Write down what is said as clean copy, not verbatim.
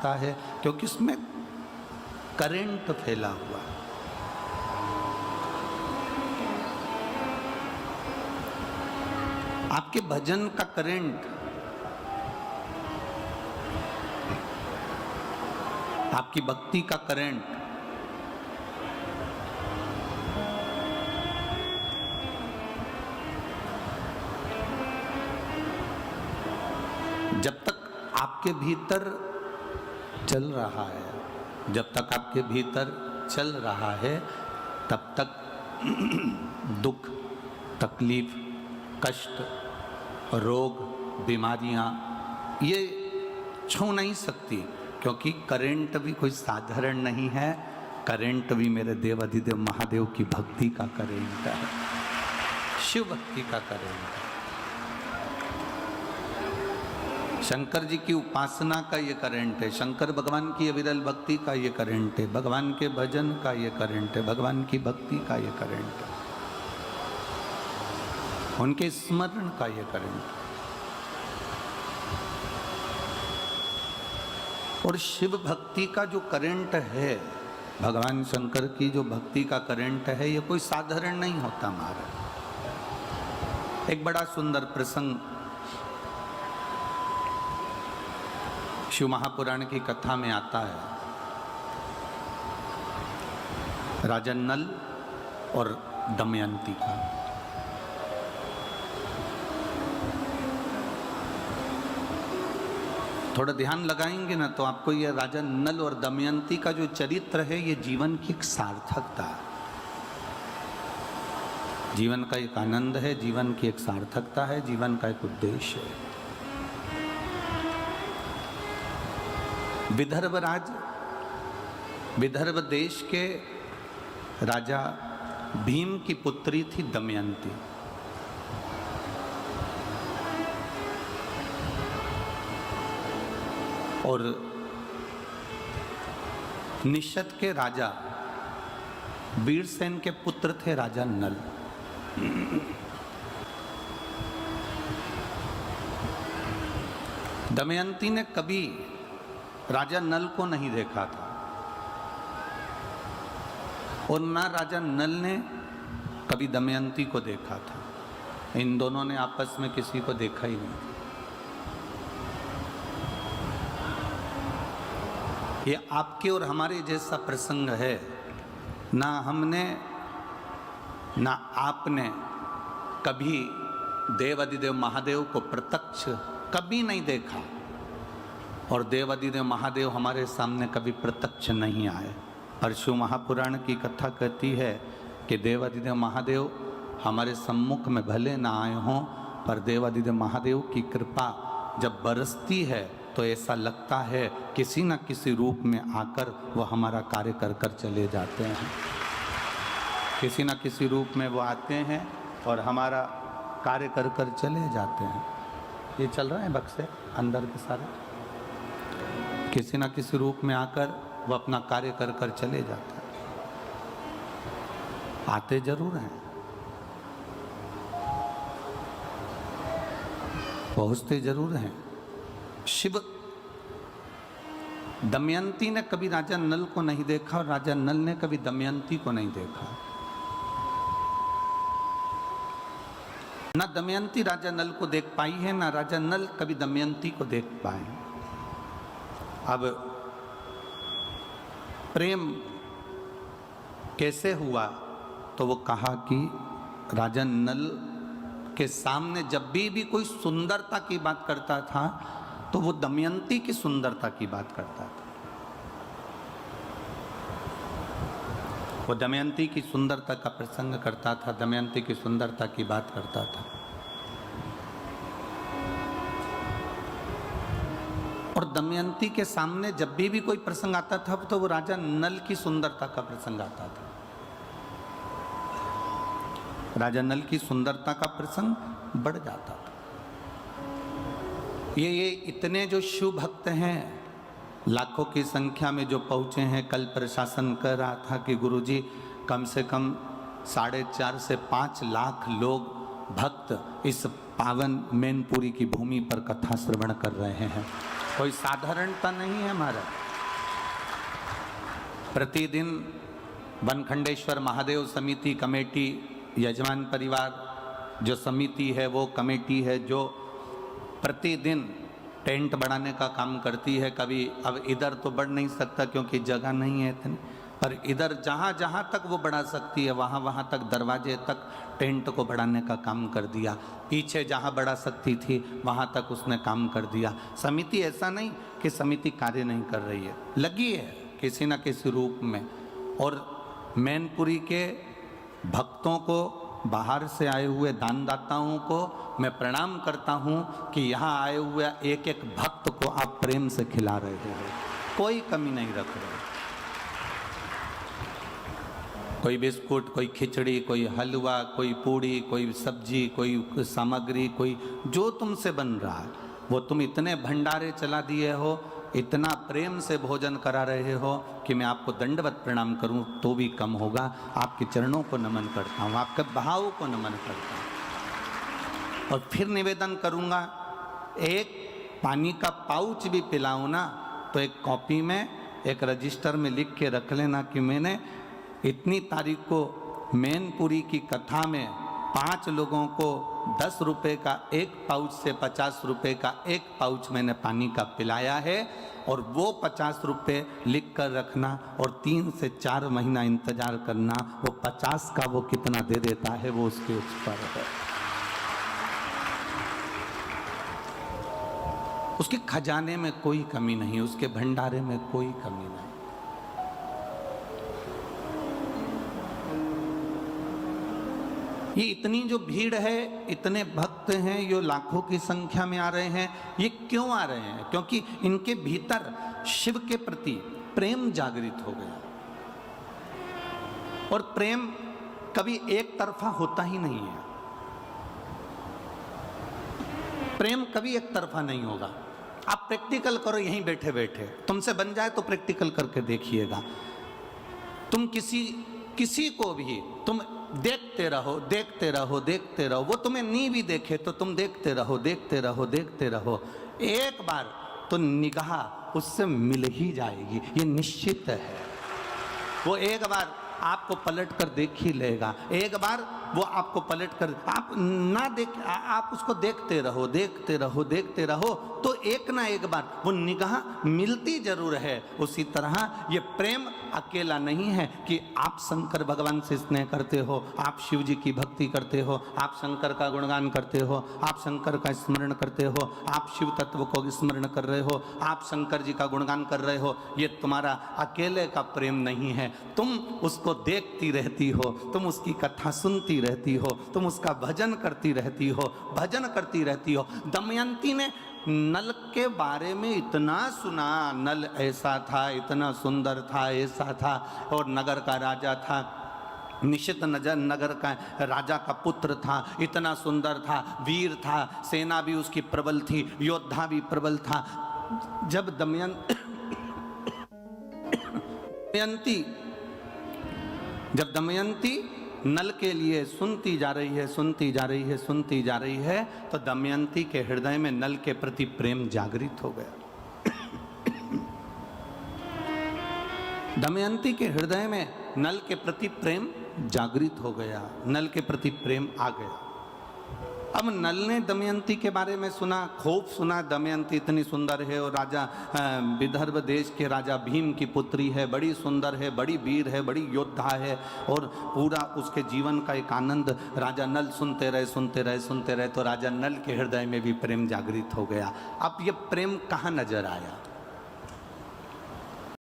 आता है, क्योंकि उसमें करंट फैला हुआ है। आपके भजन का करंट, आपकी भक्ति का करंट जब तक आपके भीतर चल रहा है, जब तक आपके भीतर चल रहा है, तब तक दुख, तकलीफ, कष्ट, रोग, बीमारियां ये छू नहीं सकती, क्योंकि करंट भी कोई साधारण नहीं है। करंट भी मेरे देवाधिदेव महादेव की भक्ति का करंट है, शिव भक्ति का करंट है। शंकर जी की उपासना का ये करंट है, शंकर भगवान की अविरल भक्ति का ये करंट है, भगवान के भजन का ये करंट है, भगवान की भक्ति का ये करंट है, उनके स्मरण का ये करंट है। और शिव भक्ति का जो करंट है, भगवान शंकर की जो भक्ति का करंट है, ये कोई साधारण नहीं होता महाराज। एक बड़ा सुंदर प्रसंग शिव महापुराण की कथा में आता है। राजा नल और दमयंती का। थोड़ा ध्यान लगाएंगे ना तो आपको यह राजा नल और दमयंती का जो चरित्र है, ये जीवन की एक सार्थकता है, जीवन का एक आनंद है, जीवन की एक सार्थकता है, जीवन का एक उद्देश्य है। विदर्भ देश के राजा भीम की पुत्री थी दमयंती। और निषद के राजा वीरसेन के पुत्र थे राजा नल। दमयंती ने कभी राजा नल को नहीं देखा था और ना राजा नल ने कभी दमयंती को देखा था। इन दोनों ने आपस में किसी को देखा ही नहीं। ये आपके और हमारे जैसा प्रसंग है। ना हमने ना आपने कभी देवाधिदेव महादेव को प्रत्यक्ष कभी नहीं देखा और देवाधिदेव महादेव हमारे सामने कभी प्रत्यक्ष नहीं आए। और शिव महापुराण की कथा कहती है कि देवाधिदेव महादेव हमारे सम्मुख में भले ना आए हों, पर देवाधिदेव महादेव की कृपा जब बरसती है तो ऐसा लगता है किसी न किसी रूप में आकर वो हमारा कार्य कर कर चले जाते हैं। किसी न किसी रूप में वो आते हैं और हमारा कार्य कर कर चले जाते हैं। ये चल रहा है बक्से अंदर के सारे, किसी न किसी रूप में आकर वो अपना कार्य कर कर चले जाते हैं। आते जरूर हैं, पहुँचते जरूर हैं। शिव दमयंती ने कभी राजा नल को नहीं देखा और राजा नल ने कभी दमयंती को नहीं देखा। ना दमयंती राजा नल को देख पाई है, ना राजा नल कभी दमयंती को देख पाए। अब प्रेम कैसे हुआ, तो वो कहा कि राजा नल के सामने जब भी कोई सुंदरता की बात करता था तो वो दमयंती की सुंदरता की बात करता था। वो दमयंती की सुंदरता का प्रसंग करता था, दमयंती की सुंदरता की बात करता था। और दमयंती के सामने जब भी कोई प्रसंग आता था तो वो राजा नल की सुंदरता का प्रसंग आता था। राजा नल की सुंदरता का प्रसंग बढ़ जाता था। ये इतने जो शिव भक्त हैं, लाखों की संख्या में जो पहुँचे हैं। कल प्रशासन कह रहा था कि गुरुजी कम से कम 4.5 से 5 लाख लोग भक्त इस पावन मैनपुरी की भूमि पर कथा श्रवण कर रहे हैं। कोई साधारणता नहीं है हमारा। प्रतिदिन बनखंडेश्वर महादेव समिति कमेटी, यजमान परिवार जो समिति है, वो कमेटी है जो प्रतिदिन टेंट बढ़ाने का काम करती है। कभी अब इधर तो बढ़ नहीं सकता क्योंकि जगह नहीं है इतनी, पर इधर जहाँ जहाँ तक वो बढ़ा सकती है वहाँ वहाँ तक दरवाजे तक टेंट को बढ़ाने का काम कर दिया। पीछे जहाँ बढ़ा सकती थी वहाँ तक उसने काम कर दिया। समिति ऐसा नहीं कि समिति कार्य नहीं कर रही है, लगी है किसी न किसी रूप में। और मैनपुरी के भक्तों को, बाहर से आए हुए दानदाताओं को मैं प्रणाम करता हूँ कि यहाँ आए हुए एक एक भक्त को आप प्रेम से खिला रहे हो, कोई कमी नहीं रख रहे। कोई बिस्कुट, कोई खिचड़ी, कोई हलवा, कोई पूड़ी, कोई सब्जी, कोई सामग्री, कोई जो तुमसे बन रहा है वो तुम इतने भंडारे चला दिए हो, इतना प्रेम से भोजन करा रहे हो कि मैं आपको दंडवत प्रणाम करूं तो भी कम होगा। आपके चरणों को नमन करता हूं, आपके भाव को नमन करता हूं। और फिर निवेदन करूंगा, एक पानी का पाउच भी पिलाऊं ना तो एक कॉपी में, एक रजिस्टर में लिख के रख लेना कि मैंने इतनी तारीख को मैनपुरी की कथा में 5 लोगों को 10 रुपए का एक पाउच से 50 रुपए का एक पाउच मैंने पानी का पिलाया है। और वो 50 रुपए लिख कर रखना और 3 से 4 महीना इंतजार करना, वो 50 का वो कितना दे देता है वो उसके ऊपर है। उसके खजाने में कोई कमी नहीं, उसके भंडारे में कोई कमी नहीं। ये इतनी जो भीड़ है, इतने भक्त हैं, ये लाखों की संख्या में आ रहे हैं। ये क्यों आ रहे हैं? क्योंकि इनके भीतर शिव के प्रति प्रेम जागृत हो गया। और प्रेम कभी एक तरफा होता ही नहीं है। प्रेम कभी एक तरफा नहीं होगा। आप प्रैक्टिकल करो यहीं बैठे बैठे, तुमसे बन जाए तो प्रैक्टिकल करके देखिएगा। तुम किसी को भी तुम देखते रहो, देखते रहो, देखते रहो, वो तुम्हें नहीं भी देखे तो तुम देखते रहो, देखते रहो, देखते रहो। एक बार तो निगाह उससे मिल ही जाएगी, ये निश्चित है। वो एक बार आपको पलट कर देख ही लेगा। एक बार वो आपको पलट कर, आप ना देख, आप उसको देखते रहो, देखते रहो, देखते रहो, तो एक ना एक बार वो निगाह मिलती जरूर है। उसी तरह ये प्रेम अकेला नहीं है कि आप शंकर भगवान से स्नेह करते हो, आप शिव जी की भक्ति करते हो, आप शंकर का गुणगान करते हो, आप शंकर का स्मरण करते हो, आप शिव तत्व को स्मरण कर रहे हो, आप शंकर जी का गुणगान कर रहे हो। ये तुम्हारा अकेले का प्रेम नहीं है। तुम उसको देखती रहती हो, तुम उसकी कथा सुनती रहती हो, तुम उसका भजन करती रहती हो, भजन करती रहती हो। दमयंती ने नल के बारे में इतना सुना, नल ऐसा था, इतना सुंदर था, ऐसा था, और नगर का राजा था, निश्चित नगर का राजा का पुत्र था, इतना सुंदर था, वीर था, सेना भी उसकी प्रबल थी, योद्धा भी प्रबल था। जब दमयंती नल के लिए सुनती जा रही है, सुनती जा रही है, सुनती जा रही है, तो दमयंती के हृदय में नल के प्रति प्रेम जागृत हो गया। दमयंती के हृदय में नल के प्रति प्रेम जागृत हो गया, नल के प्रति प्रेम आ गया। अब नल ने दमयंती के बारे में सुना, खूब सुना, दमयंती इतनी सुंदर है और राजा विदर्भ देश के राजा भीम की पुत्री है, बड़ी सुंदर है, बड़ी वीर है, बड़ी योद्धा है, और पूरा उसके जीवन का एक आनंद राजा नल सुनते रहे, सुनते रहे, सुनते रहे, तो राजा नल के हृदय में भी प्रेम जागृत हो गया। अब ये प्रेम कहाँ नजर आया?